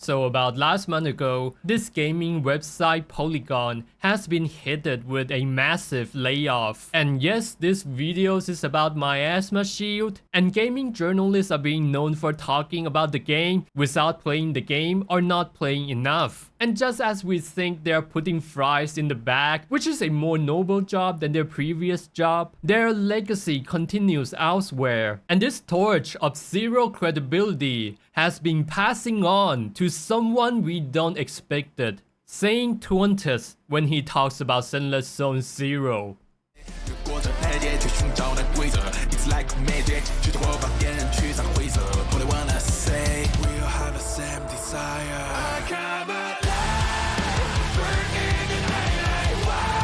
So about last month ago, this gaming website Polygon has been hit with a massive layoff. And yes, this video is about Miasma Shield, and gaming journalists are being known for talking about the game without playing the game or not playing enough. And just as we think they're putting fries in the bag, which is a more noble job than their previous job, their legacy continues elsewhere. And this torch of zero credibility has been passing on to someone we don't expect it. Saintontas when he talks about Zenless Zone Zero. It's like magic, 去突破别人驱散灰色。All I wanna say, we all have the same desire. I come alive, burning in NightWalker.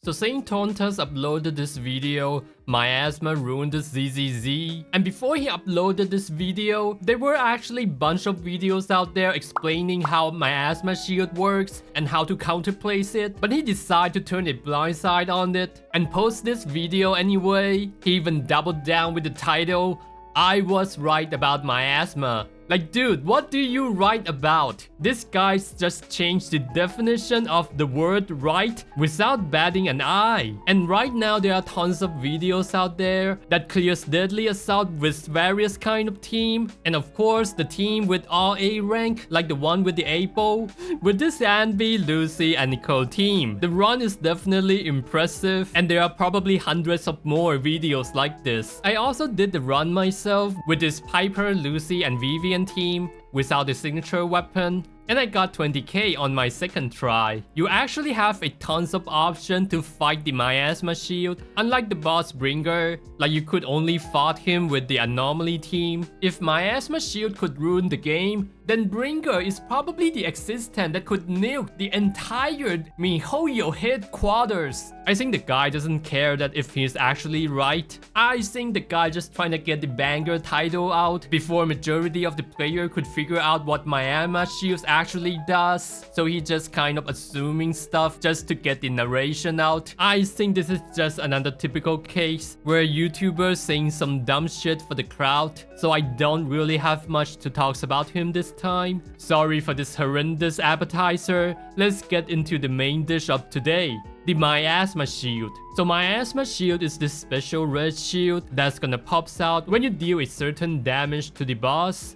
So Saintontas uploaded this video, Miasma ruined the ZZZ, and before he uploaded this video, there were actually a bunch of videos out there explaining how Miasma Shield works and how to counterplace it, but he decided to turn a blind side on it and post this video anyway. He even doubled down with the title, I was right about Miasma. Like, dude, what do you write about? This guy's just changed the definition of the word right without batting an eye. And right now there are tons of videos out there that clears deadly assault with various kind of team. And of course, the team with all A rank, like the one with the Apo, with this Anby, Lucy, and Nicole team. The run is definitely impressive, and there are probably hundreds of more videos like this. I also did the run myself with this Piper, Lucy, and Vivian team without the signature weapon, and I got 20k on my second try. You actually have a tons of option to fight the Miasma Shield, unlike the boss Bringer. Like, you could only fight him with the Anomaly team. If Miasma Shield could ruin the game, then Bringer is probably the existence that could nuke the entire MiHoYo headquarters. I think the guy doesn't care that if he's actually right. I think the guy just trying to get the banger title out before majority of the player could figure out what Miasma Shield actually does. So he just kind of assuming stuff just to get the narration out. I think this is just another typical case where YouTubers saying some dumb shit for the crowd. So I don't really have much to talk about him this time. Sorry for this horrendous appetizer. Let's get into the main dish of today, the Miasma Shield. So Miasma Shield is this special red shield that's gonna pops out when you deal a certain damage to the boss.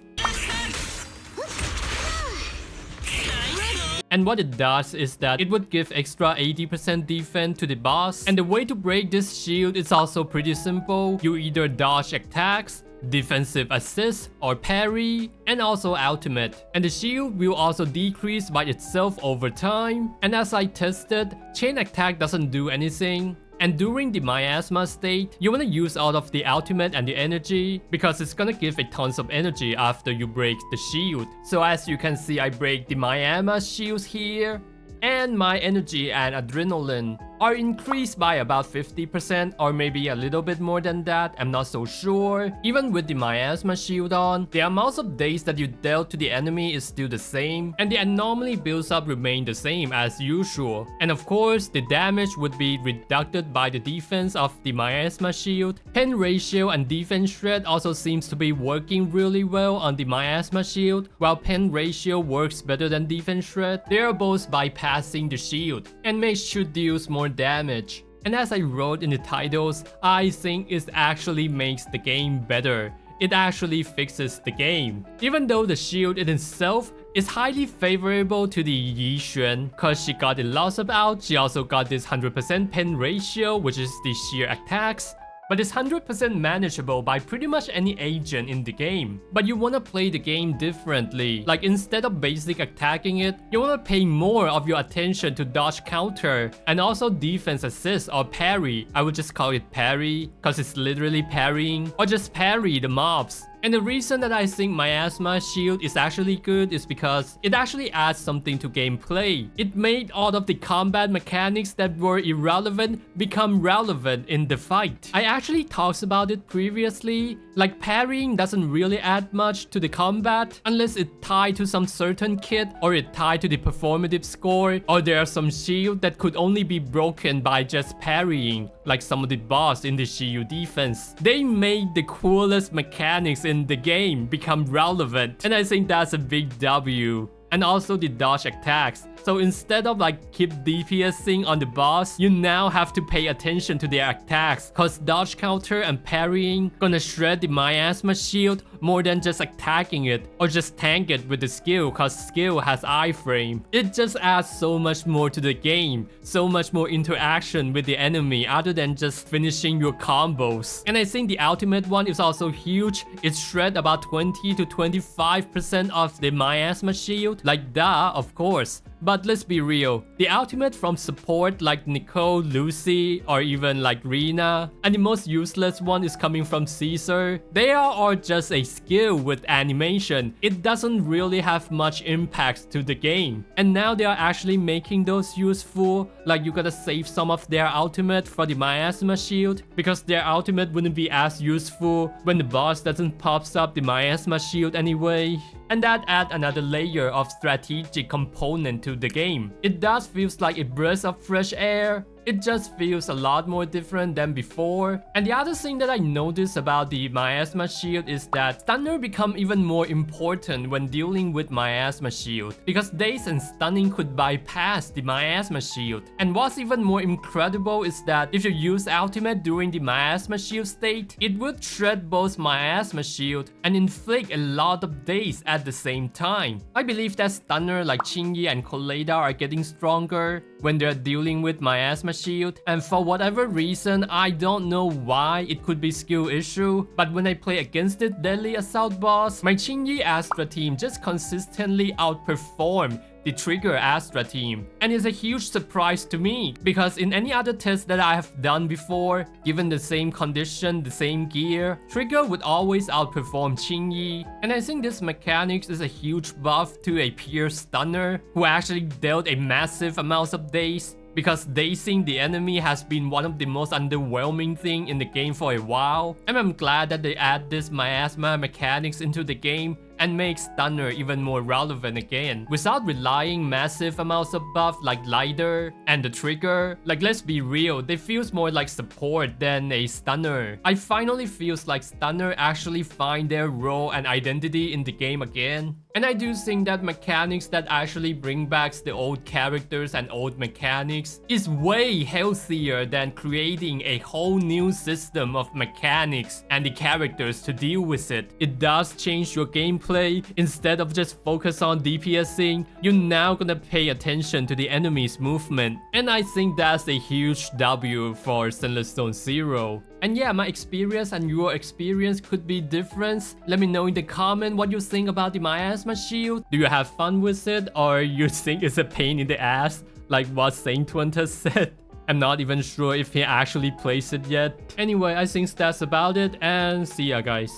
And what it does is that it would give extra 80% defense to the boss. And the way to break this shield is also pretty simple. You either dodge attacks, defensive assist, or parry, and also ultimate. And the shield will also decrease by itself over time. And as I tested, chain attack doesn't do anything. And during the Miasma state, you wanna use all of the ultimate and the energy because it's gonna give a tons of energy after you break the shield. So as you can see, I break the Miasma shields here, and my energy and adrenaline are increased by about 50% or maybe a little bit more than that, I'm not so sure. Even with the Miasma shield on, the amount of days that you dealt to the enemy is still the same, and the anomaly builds up remain the same as usual. And of course, the damage would be reduced by the defense of the Miasma shield. Pen ratio and defense shred also seems to be working really well on the Miasma shield, while pen ratio works better than defense shred. They are both bypassing the shield and may should deals more damage. And as I wrote in the titles, I think it actually makes the game better. It actually fixes the game. Even though the shield in itself is highly favorable to the Yixuan, cause she got the loss of out, she also got this 100% pen ratio, which is the sheer attacks. But it's 100% manageable by pretty much any agent in the game. But you wanna play the game differently. Like, instead of basic attacking it, you wanna pay more of your attention to dodge counter and also defense assist or parry. I would just call it parry, cause it's literally parrying, or just parry the mobs. And the reason that I think Miasma Shield is actually good is because it actually adds something to gameplay. It made all of the combat mechanics that were irrelevant become relevant in the fight. I actually talked about it previously, like parrying doesn't really add much to the combat unless it tied to some certain kit, or it tied to the performative score, or there are some shield that could only be broken by just parrying. like some of the boss in the shield defense. They made the coolest mechanics in the game become relevant, and I think that's a big W. And also the dodge attacks. So instead of like keep DPSing on the boss, you now have to pay attention to their attacks, cause dodge counter and parrying gonna shred the Miasma shield more than just attacking it or just tank it with the skill, cause skill has iframe. It just adds so much more to the game, so much more interaction with the enemy other than just finishing your combos. And I think the ultimate one is also huge. It shred about 20 to 25% of the Miasma shield. Like that, of course. But let's be real, the ultimate from support like Nicole, Lucy, or even like Rina, and the most useless one is coming from Caesar. They are just a skill with animation. It doesn't really have much impact to the game. And now they are actually making those useful, like you gotta save some of their ultimate for the Miasma shield, because their ultimate wouldn't be as useful when the boss doesn't pops up the Miasma shield anyway. And that adds another layer of strategic component to the game. It does feels like a breath of fresh air. It just feels a lot more different than before. And the other thing that I noticed about the Miasma shield is that stunner become even more important when dealing with Miasma shield, because daze and stunning could bypass the Miasma shield. And what's even more incredible is that if you use ultimate during the Miasma shield state, it would shred both Miasma shield and inflict a lot of daze at the same time. I believe that stunner like Chingy and Koleda are getting stronger when they're dealing with Miasma shield, and for whatever reason, I don't know why, it could be skill issue, but when I play against the Deadly Assault boss, my Chingy Astra team just consistently outperform the Trigger Astra team. And it's a huge surprise to me, because in any other test that I have done before, given the same condition, the same gear, Trigger would always outperform Chingy. And I think this mechanics is a huge buff to a pure stunner who actually dealt a massive amount of daze, because dazing the enemy has been one of the most underwhelming thing in the game for a while. And I'm glad that they add this Miasma mechanics into the game and make stunner even more relevant again, without relying massive amounts of buff like Lighter and the Trigger. Like, let's be real, they feels more like support than a stunner. I finally feels like stunner actually find their role and identity in the game again. And I do think that mechanics that actually bring back the old characters and old mechanics is way healthier than creating a whole new system of mechanics and the characters to deal with it. It does change your gameplay. Instead of just focus on DPSing, you're now gonna pay attention to the enemy's movement. And I think that's a huge W for Zenless Zone Zero. And yeah, my experience and your experience could be different. Let me know in the comment what you think about the Miasma shield. Do you have fun with it, or you think it's a pain in the ass, like what Saintontas said? I'm not even sure if he actually plays it yet. Anyway, I think that's about it, and see ya guys.